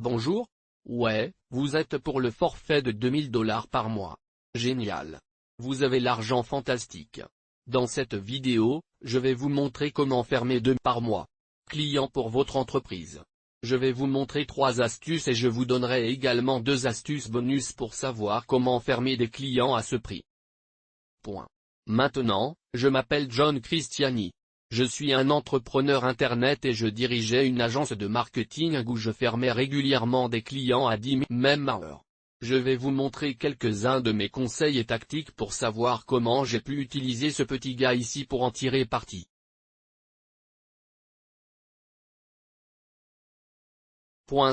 Bonjour. Ouais, vous êtes pour le forfait de 2000 $ par mois. Génial. Vous avez l'argent fantastique. Dans cette vidéo, je vais vous montrer comment fermer 2 par mois clients pour votre entreprise. Je vais vous montrer 3 astuces et je vous donnerai également 2 astuces bonus pour savoir comment fermer des clients à ce prix. Maintenant, je m'appelle John Cristiani. Je suis un entrepreneur internet et je dirigeais une agence de marketing où je fermais régulièrement des clients à 10 000 même à heure. Je vais vous montrer quelques-uns de mes conseils et tactiques pour savoir comment j'ai pu utiliser ce petit gars ici pour en tirer parti.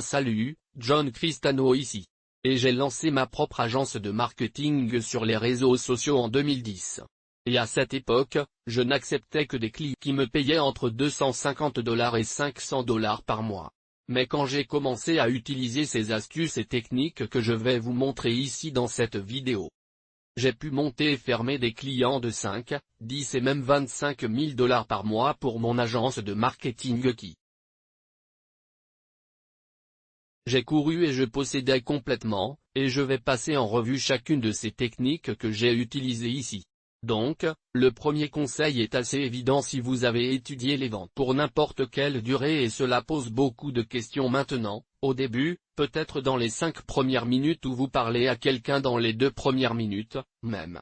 Salut, John Cristiano ici. Et j'ai lancé ma propre agence de marketing sur les réseaux sociaux en 2010. Et à cette époque, je n'acceptais que des clients qui me payaient entre 250 $ et 500 $ par mois. Mais quand j'ai commencé à utiliser ces astuces et techniques que je vais vous montrer ici dans cette vidéo, j'ai pu monter et fermer des clients de 5, 10 et même 25 000 $ par mois pour mon agence de marketing qui j'ai couru et je possédais complètement, et je vais passer en revue chacune de ces techniques que j'ai utilisées ici. Donc, le premier conseil est assez évident si vous avez étudié les ventes pour n'importe quelle durée et cela pose beaucoup de questions maintenant, au début, peut-être dans les 5 premières minutes où vous parlez à quelqu'un dans les 2 premières minutes, même.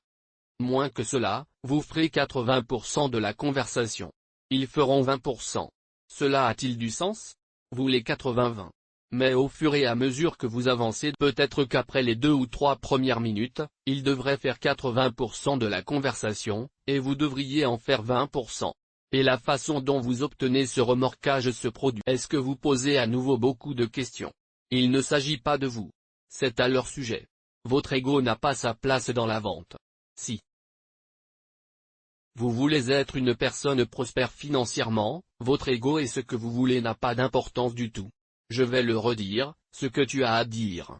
Moins que cela, vous ferez 80% de la conversation. Ils feront 20%. Cela a-t-il du sens? Vous les 80-20. Mais au fur et à mesure que vous avancez, peut-être qu'après les 2 ou 3 premières minutes, il devrait faire 80% de la conversation, et vous devriez en faire 20%. Et la façon dont vous obtenez ce remorquage se produit. Est-ce que vous posez à nouveau beaucoup de questions? Il ne s'agit pas de vous. C'est à leur sujet. Votre ego n'a pas sa place dans la vente. Si vous voulez être une personne prospère financièrement, votre ego et ce que vous voulez n'a pas d'importance du tout. Je vais le redire, ce que tu as à dire.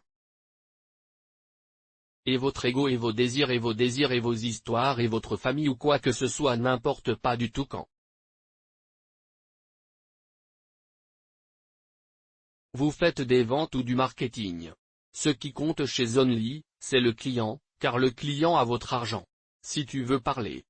Et votre ego et vos désirs et vos histoires et votre famille ou quoi que ce soit n'importe pas du tout quand vous faites des ventes ou du marketing. Ce qui compte chez Only, c'est le client, car le client a votre argent. Si tu veux parler.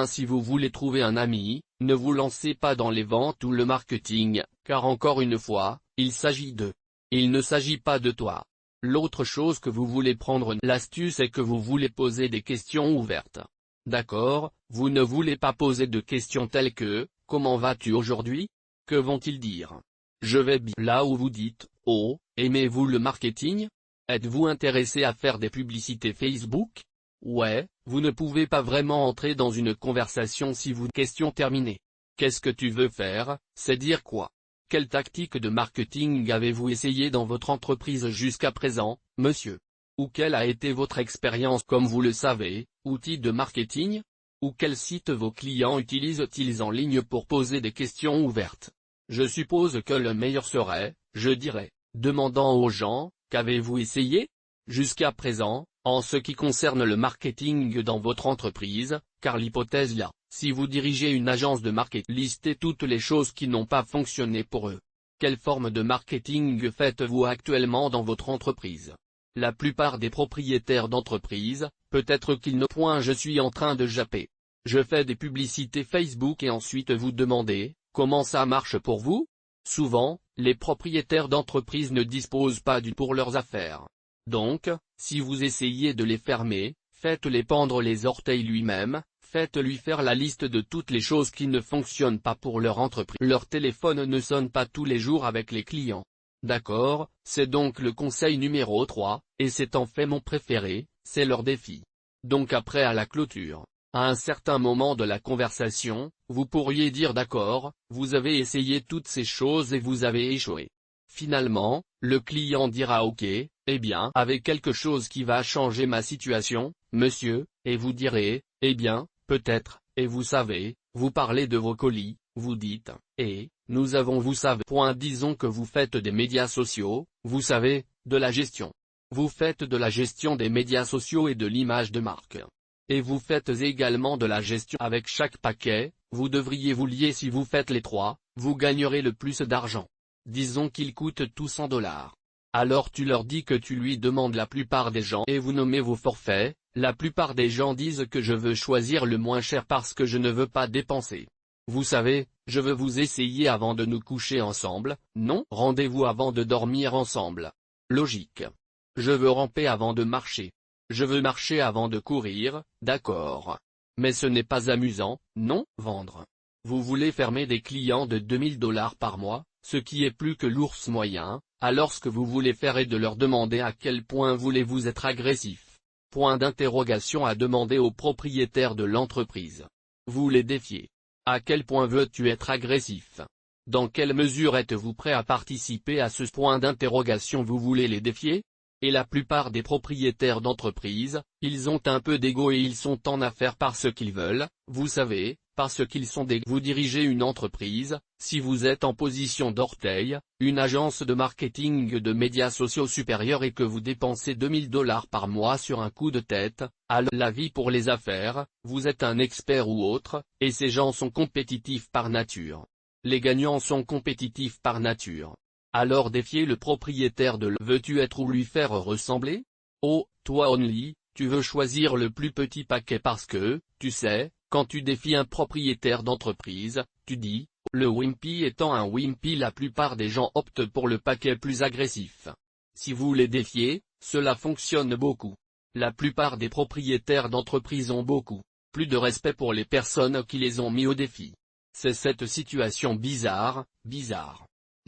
Si vous voulez trouver un ami, ne vous lancez pas dans les ventes ou le marketing, car encore une fois, il s'agit d'eux. Il ne s'agit pas de toi. L'autre chose que vous voulez prendre l'astuce est que vous voulez poser des questions ouvertes. D'accord, vous ne voulez pas poser de questions telles que, comment vas-tu aujourd'hui? Que vont-ils dire? Je vais bien. Là où vous dites, oh, aimez-vous le marketing? Êtes-vous intéressé à faire des publicités Facebook? Ouais, vous ne pouvez pas vraiment entrer dans une conversation si vous... Question terminée. Qu'est-ce que tu veux faire, c'est dire quoi? Quelle tactique de marketing avez-vous essayé dans votre entreprise jusqu'à présent, monsieur? Ou quelle a été votre expérience comme vous le savez, outil de marketing? Ou quel site vos clients utilisent-ils en ligne pour poser des questions ouvertes? Je suppose que le meilleur serait, je dirais, demandant aux gens, qu'avez-vous essayé? Jusqu'à présent, en ce qui concerne le marketing dans votre entreprise, car l'hypothèse là, si vous dirigez une agence de marketing, listez toutes les choses qui n'ont pas fonctionné pour eux. Quelle forme de marketing faites-vous actuellement dans votre entreprise? La plupart des propriétaires d'entreprises, peut-être qu'ils ne... Je suis en train de japper. Je fais des publicités Facebook et ensuite vous demandez, comment ça marche pour vous? Souvent, les propriétaires d'entreprises ne disposent pas du pour leurs affaires. Donc, si vous essayez de les fermer, faites-les pendre les orteils lui-même, faites-lui faire la liste de toutes les choses qui ne fonctionnent pas pour leur entreprise. Leur téléphone ne sonne pas tous les jours avec les clients. D'accord, c'est donc le conseil numéro 3, et c'est en fait mon préféré, c'est leur défi. Donc après à la clôture, à un certain moment de la conversation, vous pourriez dire d'accord, vous avez essayé toutes ces choses et vous avez échoué. Finalement, le client dira ok, eh bien, avec quelque chose qui va changer ma situation, monsieur, et vous direz, eh bien, peut-être, et vous savez, vous parlez de vos colis, vous dites, nous avons vous savez. Disons que vous faites des médias sociaux, vous savez, de la gestion. Vous faites de la gestion des médias sociaux et de l'image de marque. Et vous faites également de la gestion avec chaque paquet, Vous devriez vous lier si vous faites les trois, vous gagnerez le plus d'argent. Disons qu'ils coûtent tous 100 $. Alors tu leur dis que tu lui demandes la plupart des gens et vous nommez vos forfaits. La plupart des gens disent que je veux choisir le moins cher parce que je ne veux pas dépenser. Vous savez, je veux vous essayer avant de nous coucher ensemble, non? Rendez-vous avant de dormir ensemble. Logique. Je veux ramper avant de marcher. Je veux marcher avant de courir, d'accord. Mais ce n'est pas amusant, non? Vendre. Vous voulez fermer des clients de 2000 $ par mois, ce qui est plus que l'ours moyen, alors ce que vous voulez faire est de leur demander à quel point voulez-vous être agressif. Point d'interrogation à demander au propriétaire de l'entreprise. Vous les défiez. À quel point veux-tu être agressif? Dans quelle mesure êtes-vous prêt à participer à ce point d'interrogation? Vous voulez les défier? Et la plupart des propriétaires d'entreprises, ils ont un peu d'ego et ils sont en affaires parce qu'ils veulent, vous savez, parce qu'ils sont des... Vous dirigez une entreprise, si vous êtes en position d'orteil, une agence de marketing de médias sociaux supérieure et que vous dépensez 2000 $ par mois sur un coup de tête, alors la vie pour les affaires, vous êtes un expert ou autre, et ces gens sont compétitifs par nature. Les gagnants sont compétitifs par nature. Alors défier le propriétaire de veux-tu être ou lui faire ressembler? Oh, toi only, tu veux choisir le plus petit paquet parce que, tu sais, quand tu défies un propriétaire d'entreprise, tu dis, le Wimpy étant un Wimpy, la plupart des gens optent pour le paquet plus agressif. Si vous les défiez, cela fonctionne beaucoup. La plupart des propriétaires d'entreprise ont beaucoup plus de respect pour les personnes qui les ont mis au défi. C'est cette situation bizarre.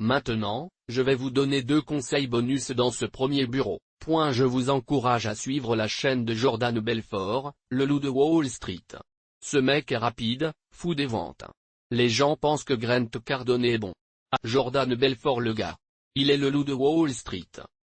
Maintenant, je vais vous donner 2 conseils bonus dans ce premier bureau. Je vous encourage à suivre la chaîne de Jordan Belfort, le loup de Wall Street. Ce mec est rapide, fou des ventes. Les gens pensent que Grant Cardone est bon. Ah, Jordan Belfort le gars. Il est le loup de Wall Street.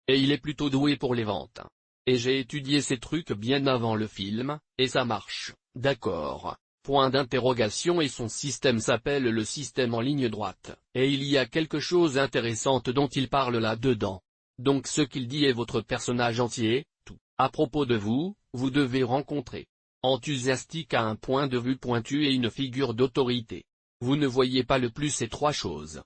Et il est plutôt doué pour les ventes. Et j'ai étudié ces trucs bien avant le film, et ça marche, d'accord. Point d'interrogation et son système s'appelle le système en ligne droite, et il y a quelque chose d'intéressant dont il parle là-dedans. Donc ce qu'il dit est votre personnage entier, tout. À propos de vous, vous devez rencontrer. Enthousiastique à un point de vue pointu et une figure d'autorité. Vous ne voyez pas le plus ces 3 choses.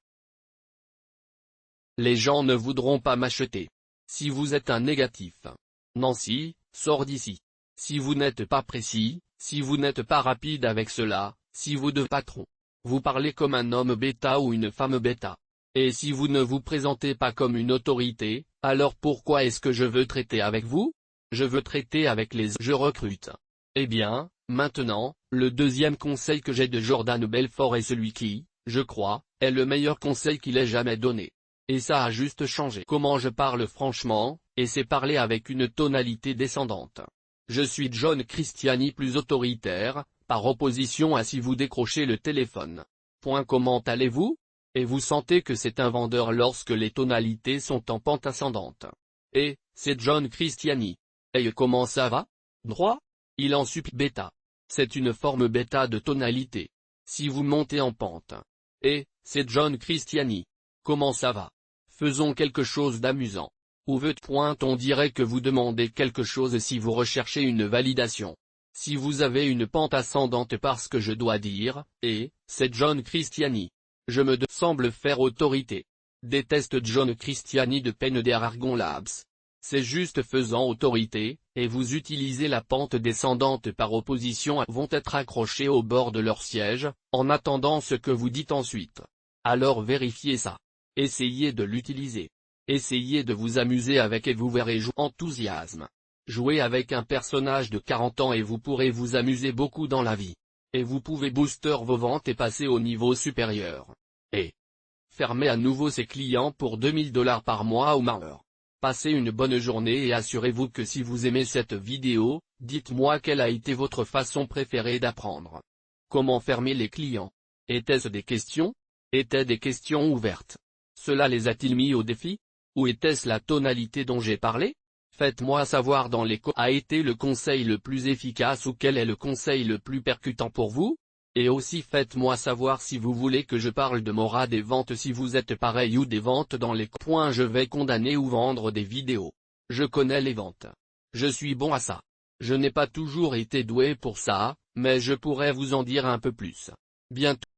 Les gens ne voudront pas m'acheter. Si vous êtes un négatif. Nancy, sors d'ici. Si vous n'êtes pas précis, si vous n'êtes pas rapide avec cela, si vous de patron. Vous parlez comme un homme bêta ou une femme bêta. Et si vous ne vous présentez pas comme une autorité, alors pourquoi est-ce que je veux traiter avec vous? Je veux traiter avec les... Je recrute. Eh bien, maintenant, le deuxième conseil que j'ai de Jordan Belfort est celui qui, je crois, est le meilleur conseil qu'il ait jamais donné. Et ça a juste changé comment je parle franchement, et c'est parler avec une tonalité descendante. Je suis John Christiani plus autoritaire, par opposition à si vous décrochez le téléphone. Comment allez-vous? Et vous sentez que c'est un vendeur lorsque les tonalités sont en pente ascendante. Et, c'est John Christiani. Et comment ça va? Droit? Il en sup bêta. C'est une forme bêta de tonalité. Si vous montez en pente. Et, c'est John Christiani. Comment ça va? Faisons quelque chose d'amusant. Ou veut on dirait que vous demandez quelque chose si vous recherchez une validation. Si vous avez une pente ascendante parce que je dois dire, et, c'est John Christiani. Je me semble faire autorité. Déteste John Christiani de peine des Argon Labs. C'est juste faisant autorité, et vous utilisez la pente descendante par opposition à vont être accrochés au bord de leur siège, en attendant ce que vous dites ensuite. Alors vérifiez ça. Essayez de l'utiliser. Essayez de vous amuser avec et vous verrez enthousiasme. Jouez avec un personnage de 40 ans et vous pourrez vous amuser beaucoup dans la vie. Et vous pouvez booster vos ventes et passer au niveau supérieur. Et fermez à nouveau ses clients pour 2000 $ par mois ou moins. Passez une bonne journée et assurez-vous que si vous aimez cette vidéo, dites-moi quelle a été votre façon préférée d'apprendre. Comment fermer les clients? Étaient-ce des questions? Étaient des questions ouvertes? Cela les a-t-il mis au défi? Ou était-ce la tonalité dont j'ai parlé? Faites-moi savoir dans les a été le conseil le plus efficace ou quel est le conseil le plus percutant pour vous? Et aussi faites-moi savoir si vous voulez que je parle de Mora des ventes si vous êtes pareil ou des ventes dans les points je vais condamner ou vendre des vidéos. Je connais les ventes. Je suis bon à ça. Je n'ai pas toujours été doué pour ça, mais je pourrais vous en dire un peu plus. Bientôt.